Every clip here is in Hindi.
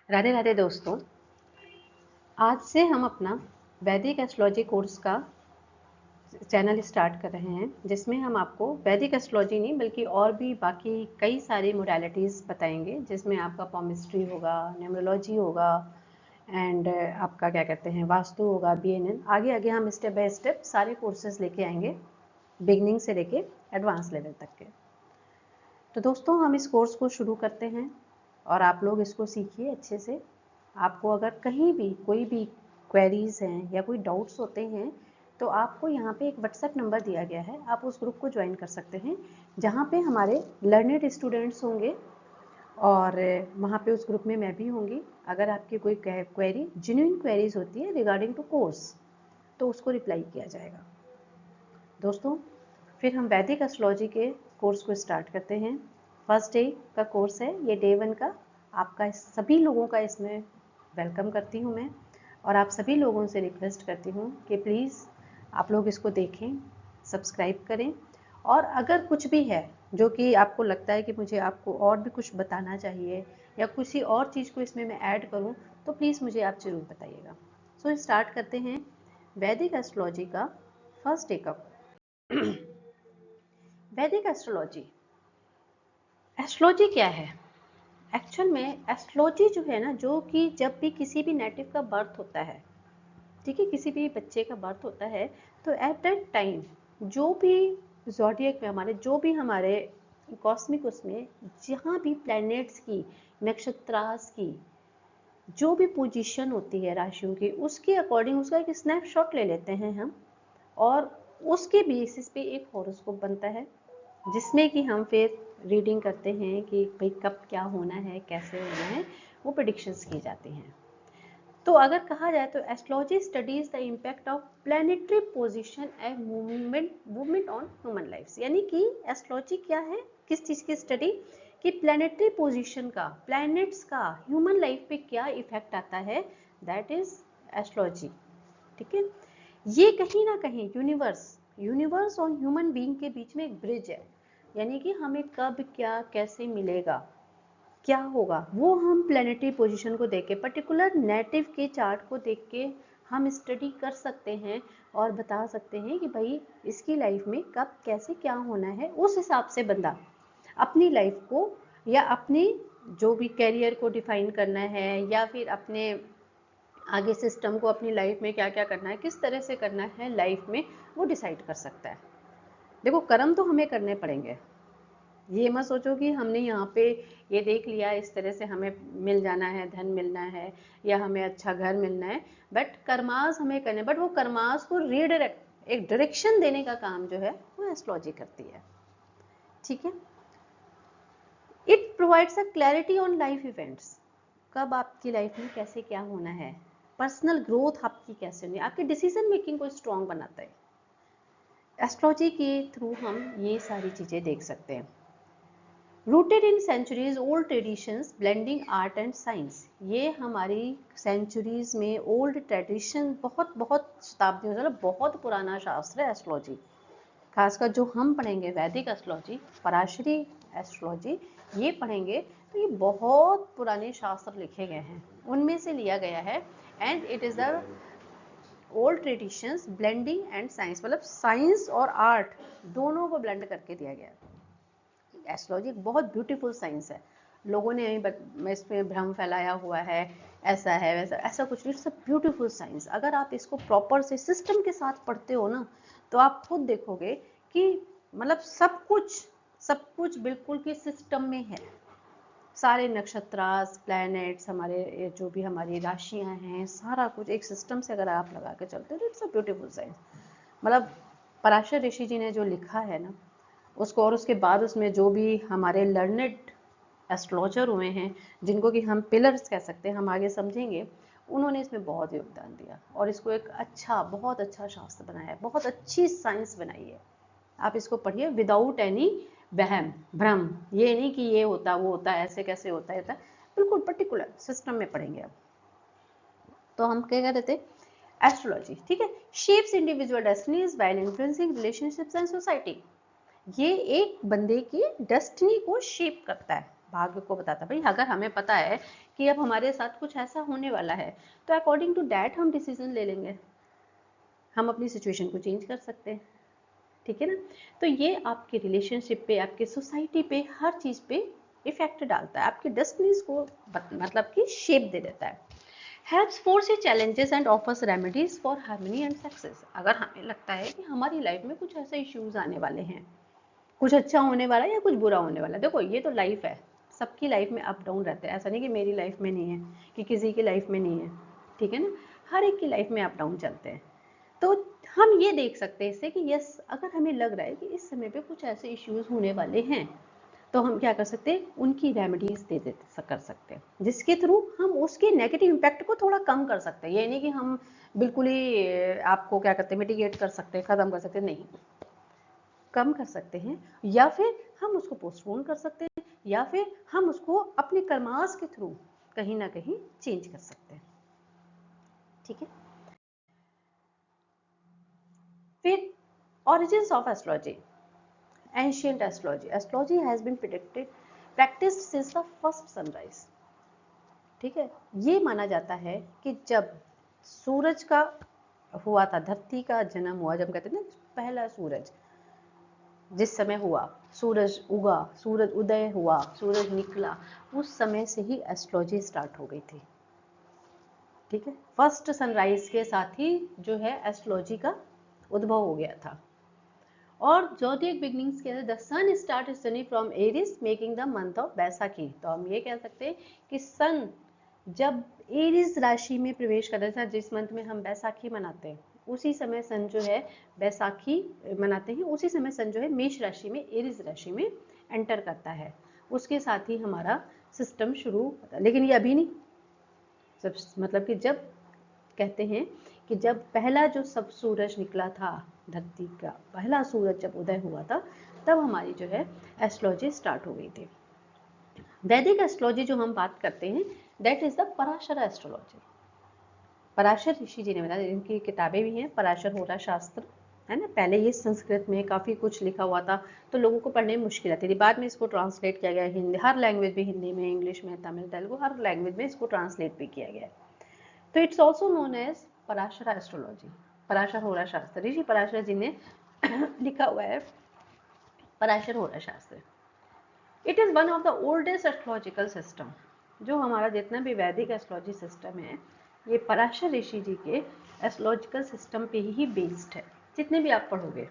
राधे राधे दोस्तों, आज से हम अपना वैदिक एस्ट्रोलॉजी कोर्स का चैनल स्टार्ट कर रहे हैं, जिसमें हम आपको वैदिक एस्ट्रोलॉजी नहीं बल्कि और भी बाकी कई सारी मोडालिटीज़ बताएंगे, जिसमें आपका पॉमिस्ट्री होगा, न्यूमरोलॉजी होगा एंड आपका क्या कहते हैं वास्तु होगा, बीएनएन। आगे आगे हम स्टेप बाय स्टेप सारे कोर्सेज लेके आएंगे, बिगनिंग से लेके एडवांस लेवल तक के। तो दोस्तों, हम इस कोर्स को शुरू करते हैं और आप लोग इसको सीखिए अच्छे से। आपको अगर कहीं भी कोई भी क्वेरीज हैं या कोई डाउट्स होते हैं तो आपको यहाँ पे एक व्हाट्सएप नंबर दिया गया है, आप उस ग्रुप को ज्वाइन कर सकते हैं, जहाँ पे हमारे लर्नेड स्टूडेंट्स होंगे और वहाँ पे उस ग्रुप में मैं भी होंगी। अगर आपकी कोई क्वेरी जेन्युइन क्वेरीज होती है रिगार्डिंग टू कोर्स तो उसको रिप्लाई किया जाएगा। दोस्तों, फिर हम वैदिक एस्ट्रोलॉजी के कोर्स को स्टार्ट करते हैं। फर्स्ट डे का कोर्स है, ये डे 1 का। आपका सभी लोगों का इसमें वेलकम करती हूँ मैं, और आप सभी लोगों से रिक्वेस्ट करती हूँ कि प्लीज़ आप लोग इसको देखें, सब्सक्राइब करें, और अगर कुछ भी है जो कि आपको लगता है कि मुझे आपको और भी कुछ बताना चाहिए या किसी और चीज़ को इसमें मैं ऐड करूँ तो प्लीज़ मुझे आप ज़रूर बताइएगा। सो स्टार्ट करते हैं वैदिक एस्ट्रोलॉजी का फर्स्ट डे का। वैदिक एस्ट्रोलॉजी, एस्ट्रोलॉजी क्या है? एक्चुअल में एस्ट्रोलॉजी जो है ना, जो कि जब भी किसी भी नेटिव का बर्थ होता है, ठीक है, किसी भी बच्चे का बर्थ होता है, तो एट दैट टाइम जो भी ज़ोडिएक में हमारे जो भी हमारे कॉस्मिक उसमें जहाँ भी प्लैनेट्स की, नक्षत्रास की जो भी पोजीशन होती है राशियों की, उसके अकॉर्डिंग उसका एक स्नैपशॉट ले लेते हैं हम, और उसके बेसिस पे एक हॉरोस्कोप बनता है, जिसमें कि हम फिर रीडिंग करते हैं कि भाई कब क्या होना है, कैसे होना है, वो प्रेडिक्शंस की जाती हैं। तो अगर कहा जाए तो astrology studies the impact of planetary position and movement on human life. यानी कि एस्ट्रोलॉजी क्या है, किस चीज़ की स्टडी, कि प्लैनेटरी पोजीशन का, प्लैनेट्स का ह्यूमन लाइफ पे क्या इफेक्ट आता है, दैट इज एस्ट्रोलॉजी। ठीक है, ये कहीं ना कहीं यूनिवर्स और ह्यूमन बीइंग के बीच में एक ब्रिज है। यानी कि हमें कब क्या कैसे मिलेगा, क्या होगा, वो हम प्लैनेटरी पोजीशन को देख के, पर्टिकुलर नेटिव के चार्ट को देख के हम स्टडी कर सकते हैं और बता सकते हैं कि भाई इसकी लाइफ में कब कैसे क्या होना है। उस हिसाब से बंदा अपनी लाइफ को या अपनी जो भी कैरियर को डिफाइन करना है, या फिर अपने आगे सिस्टम को, अपनी लाइफ में क्या क्या करना है, किस तरह से करना है लाइफ में, वो डिसाइड कर सकता है। देखो, कर्म तो हमें करने पड़ेंगे। ये मत सोचो कि हमने यहाँ पे ये देख लिया इस तरह से हमें मिल जाना है, धन मिलना है या हमें अच्छा घर मिलना है, बट कर्मास हमें करने, बट वो कर्मास को रीडायरेक्ट, एक डायरेक्शन देने का काम जो है वो एस्ट्रोलॉजी करती है। ठीक है, it provides a clarity on life events, कब आपकी लाइफ में कैसे क्या होना है, पर्सनल ग्रोथ आपकी कैसे होनी है, आपकी डिसीजन मेकिंग को स्ट्रॉन्ग बनाता है। एस्ट्रोलॉजी के थ्रू हम ये सारी चीज़ें देख सकते हैं। Rooted in centuries old traditions blending art and science, ये हमारी सेंचुरीज में ओल्ड ट्रेडिशन, बहुत बहुत शताब्दियों से, बहुत पुराना शास्त्र है एस्ट्रोलॉजी। खासकर जो हम पढ़ेंगे वैदिक एस्ट्रोलॉजी, पराशरी एस्ट्रोलॉजी, ये पढ़ेंगे तो ये बहुत पुराने शास्त्र लिखे गए हैं, उनमें से लिया गया है। And it is the old traditions blending and science, मतलब साइंस और आर्ट दोनों को ब्लेंड करके दिया गया है। एस्ट्रोलॉजी एक बहुत ब्यूटीफुल साइंस है। लोगों ने इसमें भ्रम फैलाया हुआ है, ऐसा है वैसा, ऐसा कुछ नहीं। It's a beautiful science. अगर आप इसको प्रॉपर से सिस्टम के साथ पढ़ते हो ना, तो आप खुद देखोगे कि मतलब सब कुछ बिल्कुल की सिस्टम में है। सारे नक्षत्रास, प्लैनेट्स, हमारे जो भी हमारी राशियां हैं, सारा कुछ एक सिस्टम से अगर आप लगा के चलते हो तो इट्स अ ब्यूटीफुल साइंस। मतलब पराशर ऋषि जी ने जो लिखा है ना उसको, और उसके बाद उसमें जो भी हमारे लर्नेड एस्ट्रोलॉजर हुए हैं, जिनको कि हम पिलर्स कह सकते हैं, हम आगे समझेंगे, उन्होंने इसमें बहुत योगदान दिया और इसको एक अच्छा, बहुत अच्छा शास्त्र बनाया है, बहुत अच्छी साइंस बनाई है। आप इसको पढ़िए विदाउट एनी वहम भ्रम, ये नहीं कि ये होता वो होता, ऐसे कैसे होता है, बिल्कुल पर्टिकुलर सिस्टम में पढ़ेंगे आप। तो हम क्या कहते थे, एस्ट्रोलॉजी, ठीक है, shapes individual destinies while influencing relationships and society. ये एक बंदे की डेस्टिनी को शेप करता है, भाग्य को बताता है। भाई अगर हमें पता है कि अब हमारे साथ कुछ ऐसा होने वाला है तो अकॉर्डिंग टू दैट हम डिसीजन ले लेंगे, हम अपनी सिचुएशन को चेंज कर सकते हैं, ठीक है ना। तो ये आपके रिलेशनशिप पे, आपके सोसाइटी पे, हर चीज़ पे इफेक्ट डालता है, आपकी डेस्टिनीज को मतलब कि शेप दे देता है। Helps foresee challenges and offers remedies for harmony and success. अगर हमें लगता है कि हमारी लाइफ में कुछ ऐसे इश्यूज आने वाले हैं, कुछ अच्छा होने वाला है या कुछ बुरा होने वाला है, देखो ये तो लाइफ है, सबकी लाइफ में अप डाउन रहते हैं, ऐसा नहीं कि मेरी लाइफ में नहीं है, कि किसी की लाइफ में नहीं है, ठीक है ना। हर एक की लाइफ में अप डाउन चलते हैं। तो हम ये देख सकते हैं इससे कि यस, अगर हमें लग रहा है कि इस समय पे कुछ ऐसे इश्यूज होने वाले हैं, तो हम क्या कर सकते हैं, उनकी रेमेडीज दे कर सकते हैं, जिसके थ्रू हम उसके नेगेटिव इम्पैक्ट को थोड़ा कम कर सकते हैं। ये नहीं कि हम बिल्कुल ही आपको क्या करते हैं, मिटिगेट कर सकते हैं, खत्म कर सकते हैं, नहीं, कम कर सकते हैं, या फिर हम उसको पोस्टपोन कर सकते हैं, या फिर हम उसको अपने कर्मास के थ्रू कहीं ना कहीं चेंज कर सकते हैं, ठीक है। फिर origins of astrology. Ancient astrology. Astrology has been practiced since the first sunrise. ठीक है, ये माना जाता है कि जब सूरज का हुआ था, धरती का जन्म हुआ, जब कहते हैं ना पहला सूरज जिस समय हुआ, सूरज उगा, सूरज उदय हुआ, सूरज निकला, उस समय से ही एस्ट्रोलॉजी स्टार्ट हो गई थी, ठीक है। फर्स्ट सनराइज के साथ ही जो है एस्ट्रोलॉजी का उद्भव हो गया था। और ज़ोडिएक बिगनिंग्स के अंदर the sun start sunny from Aries making the month of Baisakhi. तो हम ये कह सकते हैं कि सन जब एरिस राशि में प्रवेश कर रहा था, जिस मंथ में हम बैसाखी मनाते हैं, उसी समय सन जो है बैसाखी मनाते हैं, उसी समय सन जो है मेष राशि में, एरिस राशि में एंटर करता है, उसके साथ ही हमारा सिस्टम शुरू होता है। लेकिन ये अभी नहीं, जब मतलब कि जब कहते हैं कि जब पहला जो सब सूरज निकला था, धरती का पहला सूरज जब उदय हुआ था, तब हमारी जो है एस्ट्रोलॉजी स्टार्ट हो गई थी। वैदिक एस्ट्रोलॉजी जो हम बात करते हैं, that is the Parashar astrology. Parashar rishi ji ने बताया, इनकी किताबें भी हैं, पराशर होरा शास्त्र है ना। पहले ये संस्कृत में काफ़ी कुछ लिखा हुआ था, तो लोगों को पढ़ने में मुश्किल आती थी। बाद में इसको ट्रांसलेट किया गया हिंदी, हर लैंग्वेज में, हिंदी में, इंग्लिश में, तमिल, तेलुगु, हर लैंग्वेज में इसको ट्रांसलेट भी किया गया है। तो it's also known as Parashar astrology, Parashar Hora Shastra. ऋषि पराशर जी ने लिखा हुआ है पराशर होरा शास्त्र। It is one of the oldest astrological system. जो हमारा जितना भी वैदिक एस्ट्रोलॉजी सिस्टम है, ये पराशर ऋषि जी के एस्ट्रोलॉजिकल सिस्टम पे ही बेस्ड है। जितने भी आप पढ़ोगे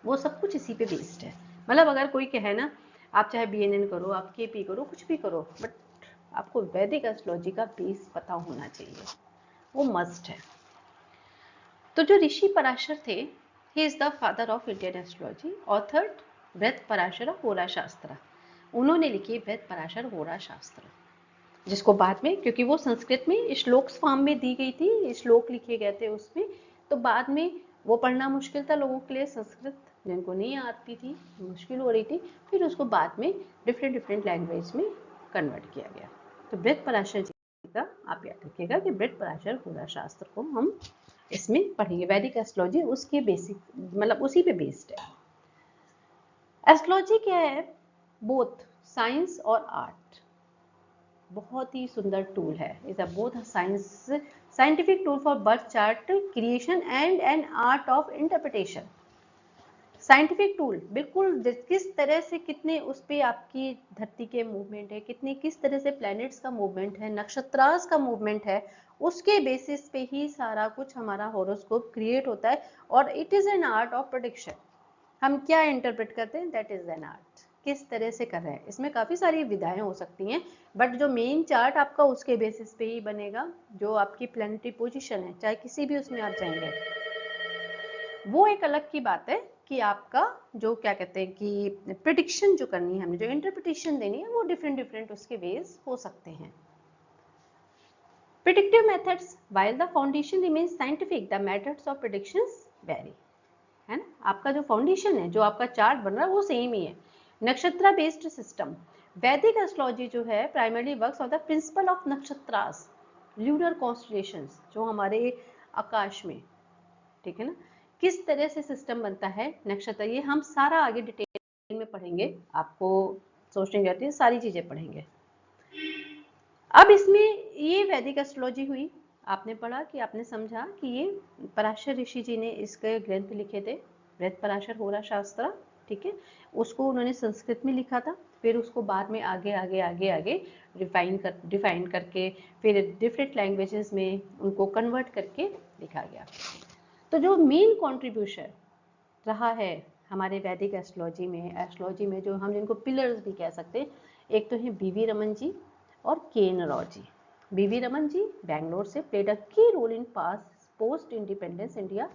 वो सब कुछ इसी पे बेस्ड है। मतलब अगर कोई कहे ना, आप चाहे BNN करो, आप KP करो, कुछ भी करो, बट आपको वैदिक एस्ट्रोलॉजी का बेस पता होना चाहिए, वो मस्ट है। तो जो ऋषि पराशर थे, he is the father of Indian astrology, authored वृत पराशर होरा शास्त्र। उन्होंने लिखी वृत पराशर होरा शास्त्र, जिसको बाद में, क्योंकि वो संस्कृत में श्लोक फॉर्म में दी गई थी, श्लोक लिखे गए थे उसमें, तो बाद में वो पढ़ना मुश्किल था लोगों के लिए, संस्कृत जिनको नहीं आती थी, मुश्किल हो रही थी, फिर उसको बाद में डिफरेंट लैंग्वेज में कन्वर्ट किया गया। तो वृत पराशर जी का आप याद रखिएगा कि वृत पराशर होरा शास्त्र को हम इसमें पढ़ेंगे। वैदिक एस्ट्रोलॉजी उसके बेसिक, मतलब उसी पे बेस्ड है। एस्ट्रोलॉजी क्या है, बोथ साइंस और आर्ट, बहुत ही सुंदर टूल है। Is a both science, scientific tool for birth chart creation and an art of interpretation. Scientific tool, बिल्कुल किस तरह से, कितने उस पर आपकी धरती के मूवमेंट है, कितने किस तरह से प्लैनेट्स का मूवमेंट है, नक्षत्रास का मूवमेंट है, उसके बेसिस पे ही सारा कुछ हमारा हॉरोस्कोप क्रिएट होता है। और it is an art of prediction. हम क्या इंटरप्रेट करते हैं, दैट इज एन आर्ट, किस तरह से कर रहे हैं। इसमें काफ़ी सारी विधाएं हो सकती हैं, बट जो मेन चार्ट आपका उसके बेसिस पे ही बनेगा, जो आपकी प्लैनेटरी पोजीशन है, चाहे किसी भी उसमें आप जाएंगे। वो एक अलग की बात है कि आपका जो क्या कहते हैं कि प्रिडिक्शन जो करनी है, हमें जो इंटरप्रिटेशन देनी है, वो डिफरेंट उसके वेज हो सकते हैं। Predictive methods, while the foundation remains scientific, the methods of predictions vary। है ना, आपका जो फाउंडेशन है, जो आपका चार्ट बन रहा है, वो सेम ही है। नक्षत्र बेस्ड सिस्टम, वैदिक एस्ट्रोलॉजी जो है primarily works of the principle of nakshatras, lunar constellations, जो हमारे आकाश में, ठीक है ना, किस तरह से सिस्टम बनता है नक्षत्र, ये हम सारा आगे डिटेल में पढ़ेंगे। आपको सोचने जाती है, सारी चीजें पढ़ेंगे। अब इसमें ये वैदिक एस्ट्रोलॉजी हुई, आपने पढ़ा कि आपने समझा कि ये पराशर ऋषि जी ने इसके ग्रंथ लिखे थे, वृहत पराशर होरा शास्त्र, ठीक है, उसको उन्होंने संस्कृत में लिखा था, फिर उसको बाद में आगे आगे आगे आगे डिफाइन करके फिर डिफरेंट लैंग्वेजेस में उनको कन्वर्ट करके लिखा गया। तो जो मेन कॉन्ट्रीब्यूशन रहा है हमारे वैदिक एस्ट्रोलॉजी में जो हम जिनको पिलर्स भी कह सकते हैं, एक तो है बीवी रमन जी और केन रॉ जी। बीवी रमन जी बैंगलोर से played a key role in post independence India.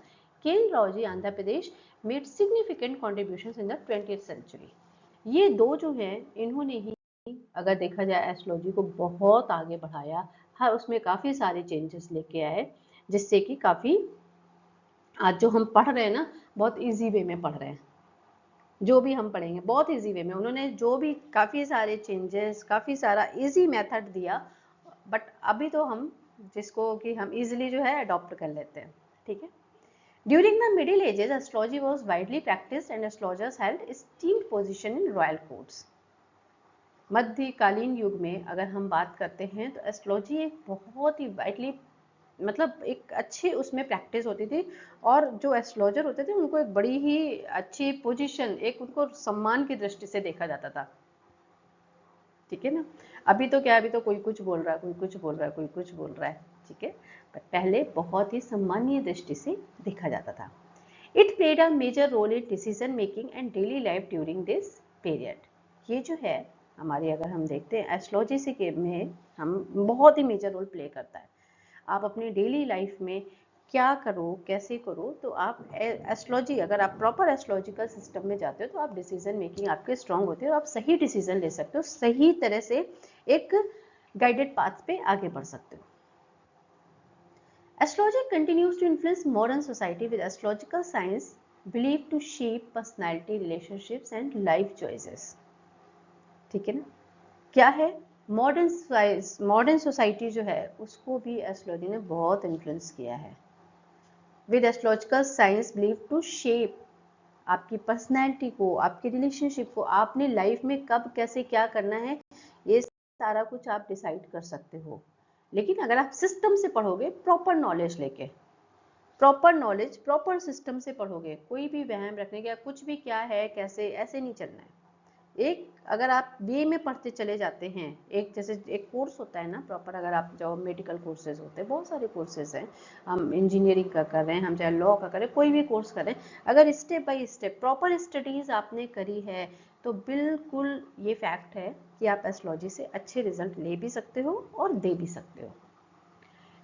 KN Rao ji Andhra Pradesh made significant contributions in the 20th century. ये दो जो हैं इन्होंने ही अगर देखा जाए एस्ट्रोलॉजी को बहुत आगे बढ़ाया, हर उसमें काफ़ी सारे चेंजेस लेके आए, जिससे कि काफ़ी आज जो हम पढ़ रहे हैं ना बहुत इजी वे में पढ़ रहे हैं, जो भी हम पढ़ेंगे बहुत इजी वे में, उन्होंने जो भी काफ़ी सारे चेंजेस, काफ़ी सारा इजी मेथड दिया, बट अभी तो हम जिसको कि हम इजीली जो है अडॉप्ट कर लेते हैं, ठीक है। During the middle ages astrology was widely practised and astrologers held esteemed position in royal courts. मध्यकालीन युग में अगर हम बात करते हैं तो एस्ट्रोलॉजी एक बहुत ही वाइडली, मतलब एक अच्छी उसमें प्रैक्टिस होती थी, और जो एस्ट्रोलॉजर होते थे उनको एक बड़ी ही अच्छी पोजीशन, एक उनको सम्मान की दृष्टि से देखा जाता था, ठीक है ना। अभी तो क्या, अभी तो कोई कुछ बोल रहा है, कोई कुछ बोल रहा है, कोई कुछ बोल रहा है, ठीक है, पर पहले बहुत ही सम्मानीय दृष्टि से देखा जाता था। It played a major role in decision making and daily life during this period. ये जो है हमारी, अगर हम देखते हैं एस्ट्रोलॉजी से में हम बहुत ही मेजर रोल प्ले करता है। आप अपनी डेली लाइफ में क्या करो, कैसे करो, तो आप एस्ट्रोलॉजी, अगर आप प्रॉपर एस्ट्रोलॉजिकल सिस्टम में जाते हो तो आप डिसीजन मेकिंग आपके स्ट्रांग होती है और आप सही डिसीजन ले सकते हो, सही तरह से एक गाइडेड पाथ पे आगे बढ़ सकते हो। Astrology continues to influence modern society with astrological science believe to shape personality, relationships and life choices, ठीक है ना। क्या है, मॉडर्न सोसाइटी जो है उसको भी एस्ट्रोलॉजी ने बहुत इन्फ्लुएंस किया है। With astrological science believe to shape आपकी पर्सनैलिटी को, आपके रिलेशनशिप को, आपने लाइफ में कब कैसे क्या करना है, ये सारा कुछ आप डिसाइड कर सकते हो। लेकिन अगर आप सिस्टम से पढ़ोगे, प्रॉपर नॉलेज लेके, प्रॉपर नॉलेज प्रॉपर सिस्टम से पढ़ोगे, कोई भी वहम रखने का कुछ भी क्या है कैसे, ऐसे नहीं चलना है। एक अगर आप वे में पढ़ते चले जाते हैं, एक जैसे एक कोर्स होता है ना प्रॉपर, अगर आप जो मेडिकल कोर्सेज होते हैं, बहुत सारे कोर्सेज हैं, हम इंजीनियरिंग का कर रहे हैं, हम चाहे लॉ का करें, कोई भी कोर्स करें, अगर step by step proper studies आपने करी है तो बिल्कुल ये फैक्ट है कि आप एस्ट्रोलॉजी से अच्छे रिजल्ट ले भी सकते हो और दे भी सकते हो।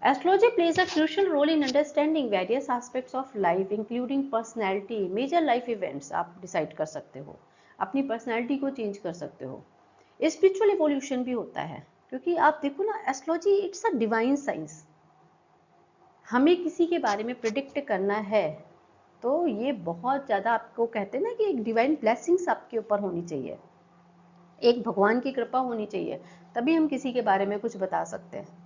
Astrology plays a crucial role in understanding various aspects of life, including personality, major life events. आप डिसाइड कर सकते हो, अपनी पर्सनैलिटी को चेंज कर सकते हो, स्पिरिचुअल इवोल्यूशन भी होता है, क्योंकि आप देखो ना astrology it's a divine science. हमें किसी के बारे में प्रिडिक्ट करना है तो ये बहुत ज़्यादा, आपको कहते हैं ना कि एक डिवाइन ब्लेसिंग्स आपके ऊपर होनी चाहिए, एक भगवान की कृपा होनी चाहिए, तभी हम किसी के बारे में कुछ बता सकते हैं।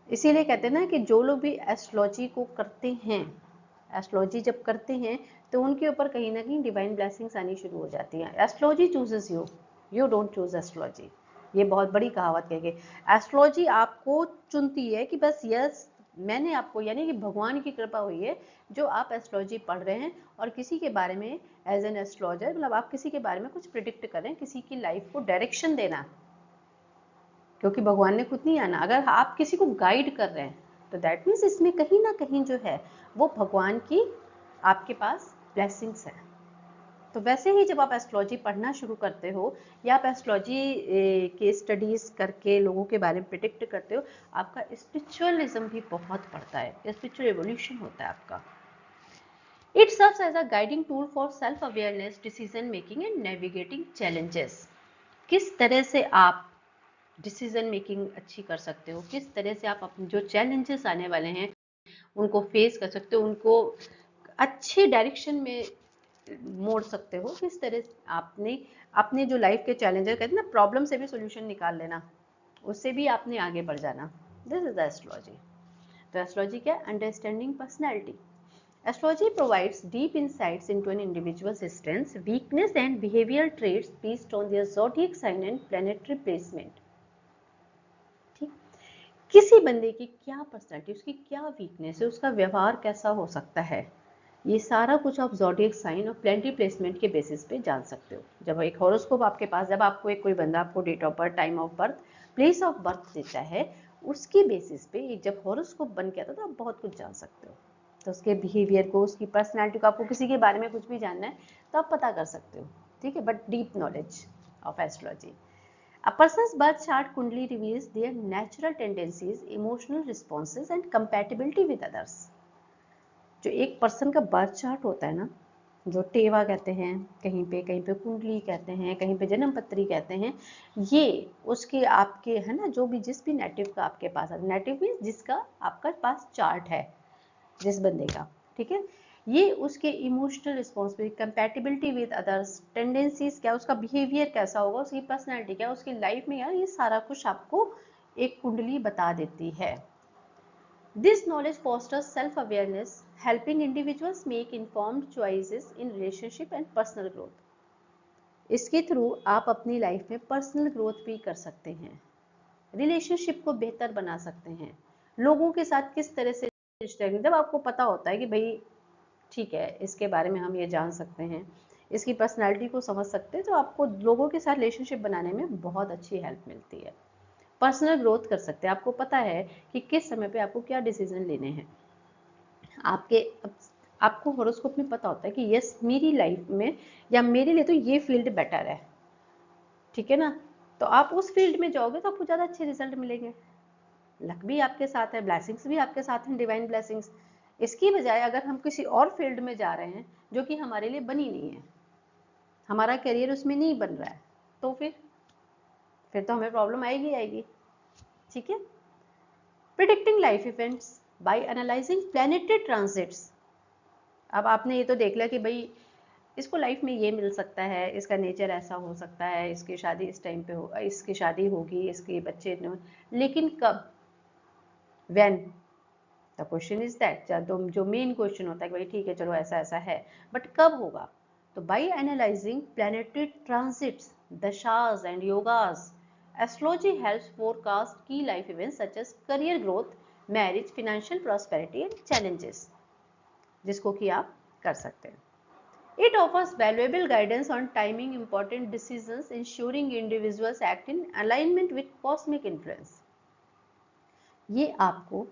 इसीलिए कहते हैं ना कि जो लोग भी एस्ट्रोलॉजी को करते हैं, एस्ट्रोलॉजी जब करते हैं तो उनके ऊपर कहीं ना कहीं डिवाइन ब्लेसिंग्स आनी शुरू हो जाती हैं। Astrology chooses you, you don't choose astrology. ये बहुत बड़ी कहावत कह के, एस्ट्रोलॉजी आपको चुनती है कि बस यस मैंने आपको, यानी कि भगवान की कृपा हुई है जो आप एस्ट्रोलॉजी पढ़ रहे हैं और किसी के बारे में एज एन एस्ट्रोलॉजर, मतलब आप किसी के बारे में कुछ प्रिडिक्ट करें, किसी की लाइफ को डायरेक्शन देना, क्योंकि भगवान ने खुद नहीं आना। अगर आप किसी को गाइड कर रहे हैं तो दैट मीन्स इसमें कहीं ना कहीं जो है वो भगवान की आपके पास ब्लेसिंग्स है। तो वैसे ही जब आप एस्ट्रोलॉजी पढ़ना शुरू करते हो या आप एस्ट्रोलॉजी के स्टडीज करके लोगों के बारे में प्रिडिक्ट करते हो, आपका स्पिरिचुअलिज्म भी बहुत बढ़ता है, स्पिरिचुअल एवोल्यूशन होता है आपका। It serves as a guiding tool for self awareness, decision making and navigating challenges. किस तरह से आप डिसीजन मेकिंग अच्छी कर सकते हो, किस तरह से आप अपने जो चैलेंजेस आने वाले हैं उनको फेस कर सकते हो, उनको अच्छे डायरेक्शन में मोड़ सकते हो, किस तरह से आपने अपने जो लाइफ के चैलेंजेस, कहते हैं ना प्रॉब्लम से भी सोल्यूशन निकाल लेना, उससे भी आपने आगे बढ़ जाना। This is the astrology. तो एस्ट्रोलॉजी क्या, understanding personality. Astrology provides deep insights into an individual's strengths, weakness and behavioral traits based on their zodiac sign and planetary placement. ठीक, किसी बंदे की क्या पर्सनैलिटी, उसकी क्या वीकनेस है, उसका व्यवहार कैसा हो सकता है, ये सारा कुछ आप ज़ोडिएक साइन और प्लेनेटरी प्लेसमेंट के बेसिस पे जान सकते हो। जब एक हॉरोस्कोप आपके पास, जब आपको एक कोई बंदा आपको date of birth, time of birth, place of birth देता है, उसके बेसिस पे एक जब हॉरोस्कोप बन के आता है तो आप बहुत कुछ जान सकते हो। तो उसके बिहेवियर को, उसकी पर्सनैलिटी को, आपको किसी के बारे में कुछ भी जानना है तो आप पता कर सकते हो, ठीक है। But deep knowledge of astrology, a person's birth chart kundli reveals their natural tendencies, emotional responses and compatibility with others. जो एक पर्सन का बर्थ चार्ट होता है ना, जो टेवा कहते हैं, कहीं पे कुंडली कहते हैं, कहीं पे जन्म पत्री कहते हैं, ये उसके आपके है ना, जो भी जिस भी नेटिव का आपके पास है, नेटिव मीन्स जिसका आपका पास चार्ट है जिस बंदे का, ठीक है, ये उसके emotional responsibility, compatibility with others, tendencies क्या, उसका बिहेवियर कैसा होगा, उसकी पर्सनैलिटी क्या, उसकी लाइफ में यार, ये सारा कुछ आपको एक कुंडली बता देती है। This knowledge fosters self-awareness, helping individuals make informed choices in relationship and personal growth. इसके थ्रू आप अपनी लाइफ में पर्सनल ग्रोथ भी कर सकते हैं, रिलेशनशिप को बेहतर बना सकते हैं, लोगों के साथ किस तरह से रिश्ते, जब आपको पता होता है कि भाई ठीक है, इसके बारे में हम ये जान सकते हैं, इसकी पर्सनैलिटी को समझ सकते हैं, तो आपको लोगों के साथ रिलेशनशिप बनाने में बहुत अच्छी हेल्प मिलती है। पर्सनल ग्रोथ कर सकते हैं, आपको पता है कि किस समय पे आपको क्या डिसीजन लेने हैं। आपको हॉरोस्कोप में पता होता है कि यस, मेरी लाइफ में या मेरे लिए तो ये फील्ड बेटर है, ठीक है ना, तो आप उस फील्ड में जाओगे तो आपको ज़्यादा अच्छे रिजल्ट मिलेंगे। लक भी आपके साथ है, ब्लेसिंग्स भी आपके साथ हैं, डिवाइन ब्लेसिंग्स। इसकी बजाय अगर हम किसी और फील्ड में जा रहे हैं जो कि हमारे लिए बनी नहीं है, हमारा करियर उसमें नहीं बन रहा है, तो फिर तो हमें प्रॉब्लम आएगी आएगी, ठीक है। Predicting life events by analysing planetary transits. अब आपने ये तो देख लिया कि भाई इसको लाइफ में ये मिल सकता है, इसका नेचर ऐसा हो सकता है, इसकी शादी इस टाइम पे हो, इसकी शादी होगी, इसके बच्चे, लेकिन कब, when, the question is that, जो मेन क्वेश्चन होता है कि भाई ठीक है चलो ऐसा ऐसा है, बट कब होगा। तो by analysing planetary transits, dashas and yogas, astrology helps forecast की life events such as career growth, marriage, financial prosperity and challenges, जिसको कि आप कर सकते हैं। It offers valuable guidance on timing important decisions, ensuring individuals act in alignment with cosmic influence. ये आपको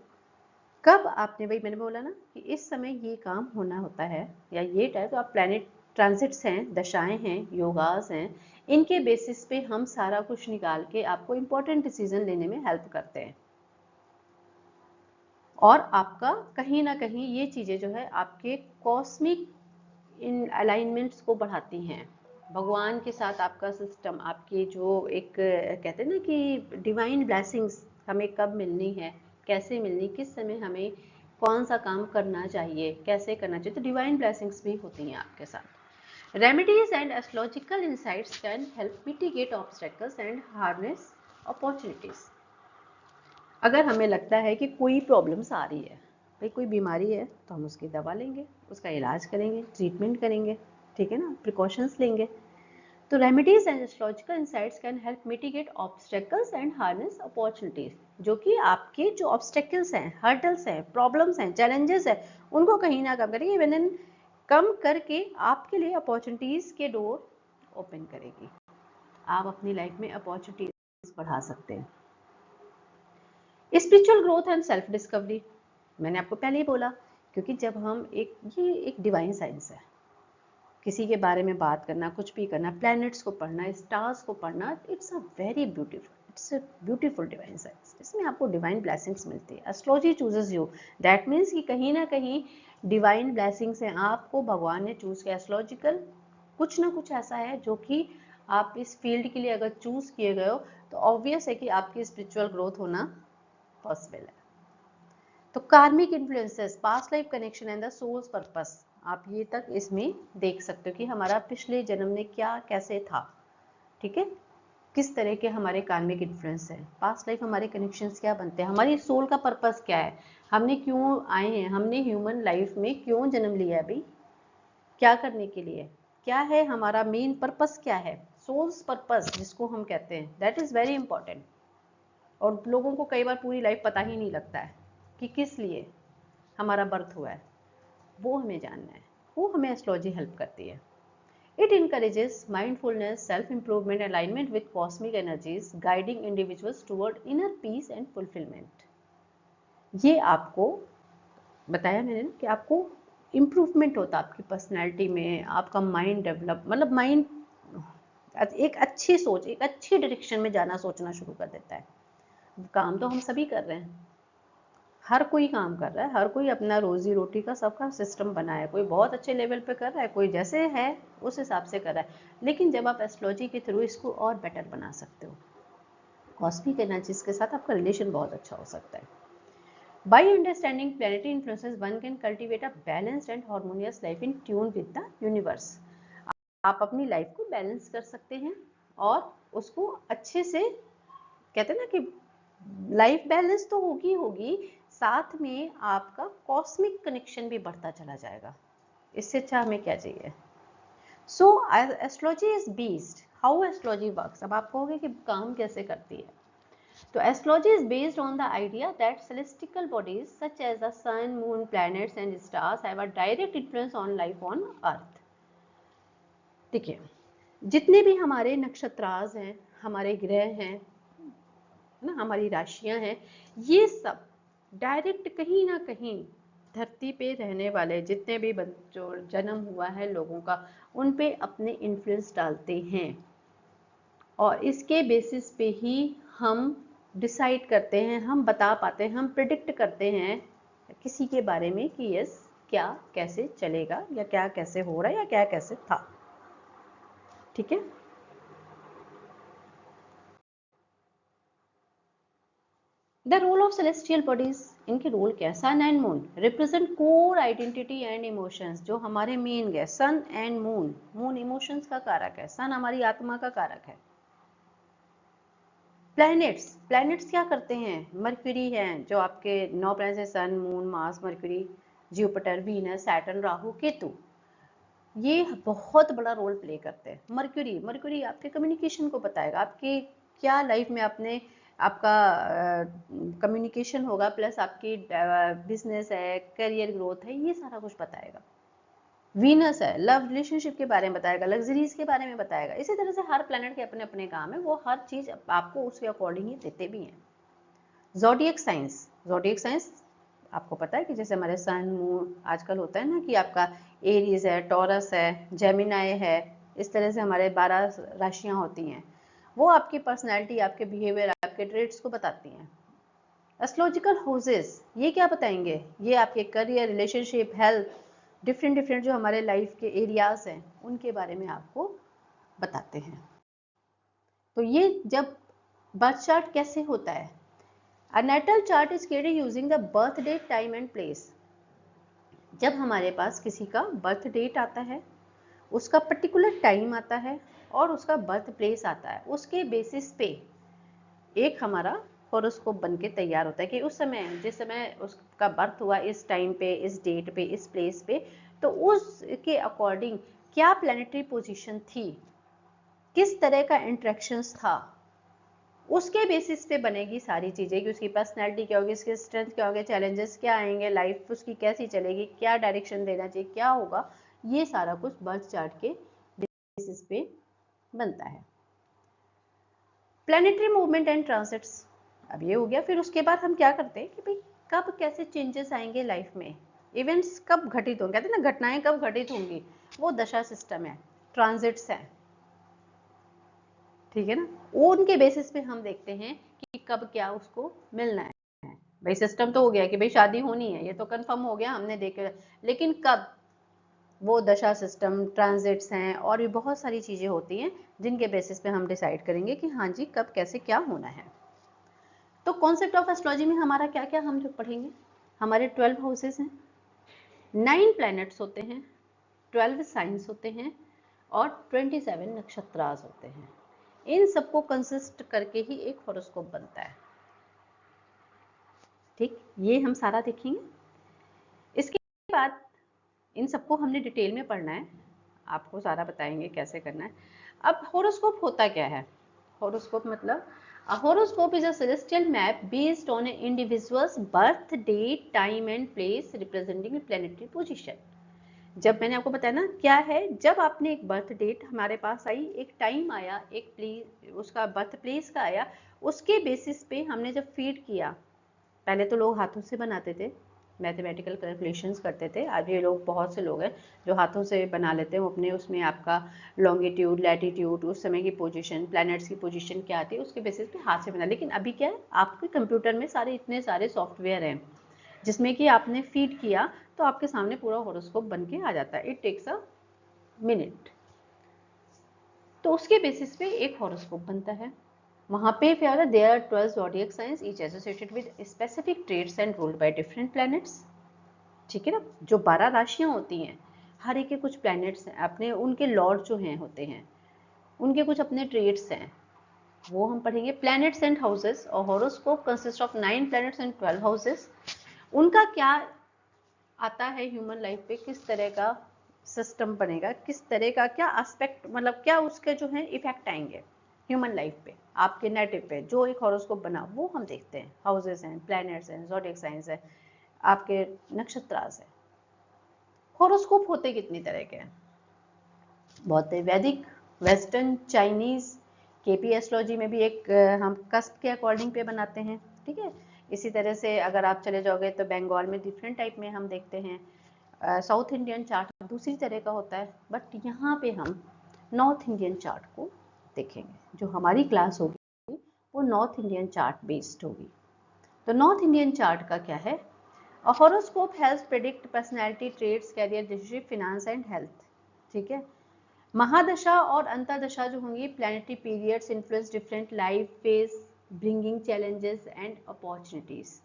कब, आपने वही मैंने बोला ना कि इस समय ये काम होना होता है या ये टाइम, तो आप प्लैनेट ट्रांजिट्स हैं, दशाएं हैं, योगास हैं, इनके बेसिस पे हम सारा कुछ निकाल के आपको इंपॉर्टेंट डिसीजन लेने में हेल्प करते हैं। और आपका कहीं ना कहीं ये चीजें जो है आपके कॉस्मिक इन अलाइनमेंट्स को बढ़ाती हैं, भगवान के साथ आपका सिस्टम, आपके जो एक कहते हैं ना कि डिवाइन ब्लेसिंग्स हमें कब मिलनी है, कैसे मिलनी, किस समय हमें कौन सा काम करना चाहिए, कैसे करना चाहिए, तो डिवाइन ब्लेसिंग्स भी होती हैं आपके साथ। Remedies and astrological insights can help mitigate obstacles and harness opportunities. अगर हमें लगता है कि कोई प्रॉब्लम्स आ रही है, भाई कोई बीमारी है, तो हम उसकी दवा लेंगे, उसका इलाज करेंगे, ट्रीटमेंट करेंगे, ठीक है ना, प्रिकॉशंस लेंगे। तो remedies and astrological insights can help mitigate obstacles and harness opportunities, जो कि आपके जो ऑब्स्टेकल्स हैं, हर्डल्स हैं, प्रॉब्लम्स हैं, चैलेंजेस हैं, उनको कहीं ना कम करेगी, इवन कम करके आपके लिए अपॉर्चुनिटीज के डोर ओपन करेगी। आप अपनी लाइफ में अपॉर्चुनिटीज बढ़ा सकते हैं। Spiritual growth and self discovery, मैंने आपको पहले ही बोला, क्योंकि जब हम ये एक डिवाइन साइंस है, किसी के बारे में बात करना, कुछ भी करना, प्लैनेट्स को पढ़ना, स्टार्स को पढ़ना, it's a beautiful divine science, इसमें आपको डिवाइन ब्लेसिंग्स मिलती है। Astrology chooses you, that means कि कहीं ना कहीं डिवाइन ब्लेसिंग्स हैं, आपको भगवान ने चूज किया। एस्ट्रोलॉजिकल कुछ ना कुछ ऐसा है जो कि आप इस फील्ड के लिए अगर चूज किए गए हो, तो ऑब्वियस है कि आपकी स्पिरिचुअल ग्रोथ होना पॉसिबल है। तो karmic influences, past life connection and the soul's purpose, आप ये तक इसमें देख सकते हो कि हमारा पिछले जन्म में क्या कैसे था, ठीक है। किस तरह के हमारे कार्मिक इन्फ्लुएंस है, पास्ट लाइफ हमारे कनेक्शंस क्या बनते हैं, हमारी सोल का पर्पस क्या है, हमने क्यों आए हैं, हमने ह्यूमन लाइफ में क्यों जन्म लिया है भाई, क्या करने के लिए, क्या है हमारा मेन पर्पस, क्या है सोल्स पर्पस जिसको हम कहते हैं, दैट इज वेरी इंपॉर्टेंट। और लोगों को कई बार पूरी लाइफ पता ही नहीं लगता है कि किस लिए हमारा बर्थ हुआ है, वो हमें जानना है, वो हमें एस्ट्रोलॉजी हेल्प करती है। It encourages mindfulness, self-improvement, alignment with cosmic energies, guiding individuals toward inner peace and fulfillment. ये आपको बताया मैंने ना कि आपको इम्प्रूवमेंट होता है आपकी पर्सनैलिटी में, आपका माइंड डेवलप, मतलब माइंड एक अच्छी सोच, एक अच्छी डायरेक्शन में जाना सोचना शुरू कर देता है। काम तो हम सभी कर रहे हैं, हर कोई काम कर रहा है, हर कोई अपना रोजी रोटी का सबका सिस्टम बना है, कोई बहुत अच्छे लेवल पे कर रहा है, कोई जैसे है उस हिसाब से कर रहा है। लेकिन जब आप एस्ट्रोलॉजी के थ्रू इसको और बेटर बना सकते हो, कॉस्मिक एनर्जीज के साथ आपका रिलेशन बहुत अच्छा हो सकता है। By understanding planetary influences, one can cultivate a balanced and harmonious life in tune with the universe. आप अपनी लाइफ को बैलेंस कर सकते हैं और उसको अच्छे से, कहते हैं ना कि लाइफ बैलेंस तो होगी होगी, साथ में आपका कॉस्मिक कनेक्शन भी बढ़ता चला जाएगा। इससे अच्छा हमें क्या चाहिए। So astrology is based, how astrology works, अब आप कहोगे कि काम कैसे करती है। तो astrology is based on the idea that celestial bodies such as the sun, moon, planets and stars have a direct influence on life on earth. देखिए, जितने भी हमारे नक्षत्राज हैं, हमारे ग्रह हैं ना, हमारी राशियां हैं, ये सब डायरेक्ट कहीं ना कहीं धरती पे रहने वाले जितने भी जो जन्म हुआ है लोगों का, उन पे अपने इन्फ्लुएंस डालते हैं। और इसके बेसिस पे ही हम डिसाइड करते हैं, हम बता पाते हैं, हम प्रिडिक्ट करते हैं किसी के बारे में कि यस क्या कैसे चलेगा, या क्या कैसे हो रहा है, या क्या कैसे था। ठीक है। The role of celestial bodies, इनके रोल क्या है। Sun and moon represent core identity and emotions, जो हमारे मेन गए sun and moon, moon emotions का कारक है, सन हमारी आत्मा का कारक है। प्लैनेट्स, प्लैनेट्स क्या करते हैं, मर्क्यूरी हैं जो आपके 9 प्लैनेट्स हैं, sun, moon, Mars, Mercury, Jupiter, Venus, Saturn, Rahu, Ketu, ये बहुत बड़ा रोल प्ले करते हैं। मर्क्यूरी, मर्क्यूरी आपके कम्युनिकेशन को बताएगा, आपकी क्या लाइफ में आपने आपका कम्युनिकेशन होगा, प्लस आपकी बिजनेस है, करियर ग्रोथ है, ये सारा कुछ बताएगा। वीनस है, लव रिलेशनशिप के बारे में बताएगा, लग्जरीज के बारे में बताएगा। इसी तरह से हर प्लैनेट के अपने अपने काम है, वो हर चीज आपको उसके अकॉर्डिंग ही देते भी हैं। ज़ोडिएक साइंस, ज़ोडिएक साइंस आपको पता है कि जैसे हमारे सन, मून, आजकल होता है ना कि आपका एरीज है, टॉरस है, जेमिनाई है, इस तरह से हमारे 12 राशियां होती हैं। वो आपकी पर्सनैलिटी, आपके बिहेवियर, आपके ट्रेड्स को बताती हैं। एस्ट्रोलॉजिकल हाउसेस ये क्या बताएंगे, ये आपके career, relationship, health, different different जो हमारे लाइफ के एरियाज हैं उनके बारे में आपको बताते हैं। तो ये जब बर्थ चार्ट कैसे होता है, A natal chart is created using the birth date, time and place. जब हमारे पास किसी का बर्थ डेट आता है, उसका पर्टिकुलर टाइम आता है और उसका बर्थ प्लेस आता है, उसके बेसिस पे एक हमारा हॉरोस्कोप बन के तैयार होता है कि उस समय, जिस समय उसका बर्थ हुआ, इस टाइम पे, इस डेट पे, इस प्लेस पे, तो उसके अकॉर्डिंग क्या प्लैनेटरी पोजीशन थी, किस तरह का इंट्रैक्शंस था, उसके बेसिस पे बनेगी सारी चीज़ें कि उसकी पर्सनैलिटी क्या होगी, उसकी स्ट्रेंथ क्या होगी, चैलेंजेस क्या आएंगे, लाइफ उसकी कैसी चलेगी, क्या डायरेक्शन देना चाहिए, क्या होगा, ये सारा कुछ बर्थ चार्ट के बेसिस पे बनता है। प्लैनेटरी मूवमेंट एंड ट्रांसिट्स, अब ये हो गया। फिर उसके बाद हम क्या करते हैं कि भाई कब कैसे चेंजेस आएंगे लाइफ में, इवेंट्स कब घटित होंगे, कहते हैं ना घटनाएं कब घटित होंगी, वो दशा सिस्टम है, ट्रांजिट्स है, ठीक है ना। उनके बेसिस पे हम देखते हैं कि कब क्या उसको मिलना है। भाई सिस्टम तो हो गया कि भाई शादी होनी है, ये तो कंफर्म हो गया, हमने देखे, लेकिन कब, वो दशा सिस्टम, ट्रांजिट्स हैं, और भी बहुत सारी चीजें होती हैं जिनके बेसिस पे हम डिसाइड करेंगे कि हाँ जी कब कैसे क्या होना है। तो कॉन्सेप्ट ऑफ एस्ट्रोलॉजी में हमारा क्या क्या हम जो पढ़ेंगे, हमारे 12 हाउसेस हैं, 9 प्लैनेट्स होते हैं, 12 साइंस होते हैं और 27 नक्षत्रास होते हैं। इन सबको कंसिस्ट करके ही एक हॉरोस्कोप बनता है। ठीक, ये हम सारा देखेंगे। इसके बाद इन सबको हमने डिटेल में पढ़ना है, आपको सारा बताएंगे कैसे करना है। अब हॉरोस्कोप होता क्या है? हॉरोस्कोप मतलब a horoscope is a celestial map based on an individual's birth date, time and place representing a planetary position। जब मैंने आपको बताया ना क्या है, जब आपने एक बर्थ डेट हमारे पास आई, एक टाइम आया, एक प्लेस उसका बर्थ प्लेस का आया, उसके बेसिस पे हमने जब फीड किया, पहले तो लोग हाथों से बनाते थे, मैथमेटिकल कैलकुलेशंस करते थे। आज ये लोग बहुत से लोग हैं जो हाथों से बना लेते हैं अपने, उसमें आपका लॉन्गिट्यूड, लैटिट्यूड, उस समय की पोजीशन, प्लैनेट्स की पोजीशन क्या आती है उसके बेसिस पे हाथ से बना। लेकिन अभी क्या है, आपके कंप्यूटर में सारे इतने सारे सॉफ्टवेयर हैं जिसमें कि आपने फीड किया तो आपके सामने पूरा हॉरोस्कोप बन के आ जाता है। It takes a minute. तो उसके बेसिस पे एक हॉरोस्कोप बनता है। वहाँ पे फिर there are 12 zodiac signs each associated with specific traits and ruled by different planets। ठीक है ना, जो 12 राशियां होती हैं, हर एक के कुछ प्लैनेट्स हैं अपने, उनके लॉर्ड जो हैं होते हैं, उनके कुछ अपने ट्रेट्स हैं, वो हम पढ़ेंगे। प्लैनेट्स एंड हाउसेस, और horoscope consist of 9 planets and 12 houses. उनका क्या आता है ह्यूमन लाइफ पे, किस तरह का सिस्टम बनेगा, किस तरह का क्या एस्पेक्ट, मतलब क्या उसके जो है इफेक्ट आएंगे ह्यूमन लाइफ पे, आपके नेटिव पे। जो एक हॉरोस्कोप बना वो हम देखते हैं। हाउसेस हैं, प्लैनेट्स हैं, ज़ोडिएक साइंस है, आपके नक्षत्रास है। हॉरोस्कोप होते कितनी तरह के हैं? बहुत है। वैदिक, वेस्टर्न, चाइनीज, केपी एस्ट्रोलॉजी में भी एक हम कस्ट के अकॉर्डिंग पे बनाते हैं। ठीक है, इसी तरह से अगर आप चले जाओगे तो बंगाल में डिफरेंट टाइप में हम देखते हैं। साउथ इंडियन चार्ट दूसरी तरह का होता है, बट यहाँ पे हम नॉर्थ इंडियन चार्ट को देखेंगे। जो हमारी क्लास होगी वो नॉर्थ इंडियन चार्ट बेस्ड होगी। तो नॉर्थ इंडियन चार्ट का क्या है? A horoscope helps predict personality traits, career, relationship, finance and health। ठीक है, महादशा और अंतर्दशा जो होंगी, planetary periods influence different life phase, bringing challenges and opportunities.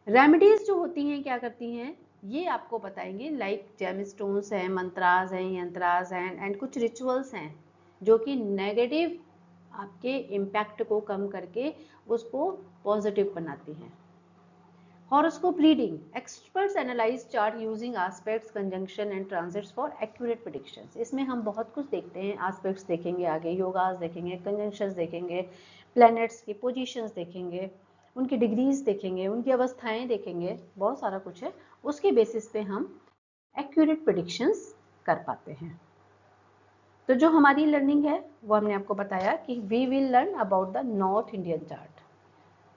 Remedies जो होती हैं क्या करती हैं, ये आपको बताएंगे। लाइक जेमस्टोन्स हैं, मंत्रास हैं, यंत्रास हैं, एंड कुछ रिचुअल्स हैं जो कि नेगेटिव आपके इम्पैक्ट को कम करके उसको पॉजिटिव बनाती हैं। Horoscope reading. Experts analyze chart using aspects, conjunction and transits for accurate predictions। इसमें हम बहुत कुछ देखते हैं, aspects देखेंगे, आगे योगास देखेंगे, conjunctions देखेंगे, planets की positions देखेंगे, उनकी डिग्रीज देखेंगे, उनकी अवस्थाएं देखेंगे, बहुत सारा कुछ है। उसके बेसिस पे हम accurate predictions कर पाते हैं। तो जो हमारी लर्निंग है वो हमने आपको बताया कि we will learn about the North Indian chart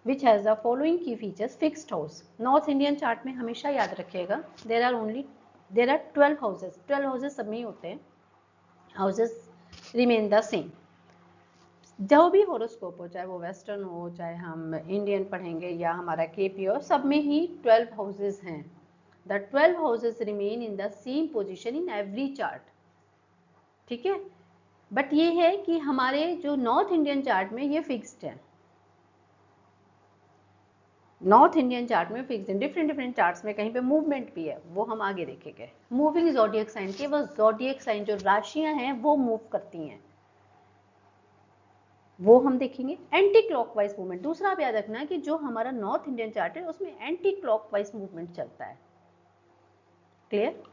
which has the following key features। fixed house, north Indian chart में हमेशा याद रखिएगा there are 12 houses। 12 houses सब में ही होते हैं, houses remain the same। जो भी हॉरोस्कोप हो, चाहे वो वेस्टर्न हो, चाहे हम इंडियन पढ़ेंगे या हमारा केपी हो, सब में ही 12 houses हैं। the 12 houses remain in the same position in every chart। ठीक है, बट ये है कि हमारे जो नॉर्थ इंडियन चार्ट में ये फिक्स्ड है। नॉर्थ इंडियन चार्ट में फिक्स, डिफरेंट चार्ट्स में कहीं पे मूवमेंट भी है, वो हम आगे देखेंगे। मूविंग ज़ोडिएक साइन, केवल ज़ोडिएक साइन जो राशियां हैं वो मूव करती हैं, वो हम देखेंगे। एंटी क्लॉकवाइज मूवमेंट, दूसरा आप याद रखना कि जो हमारा नॉर्थ इंडियन चार्ट है उसमें एंटी क्लॉकवाइज मूवमेंट चलता है। क्लियर?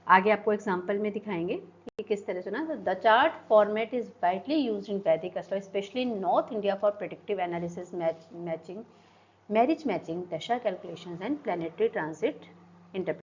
आगे आपको एग्जाम्पल में दिखाएंगे कि किस तरह से ना। The chart format is widely used in Vedic astrology, especially in North India, for predictive analysis, matching, marriage matching, dasha calculations and planetary transit interpretation।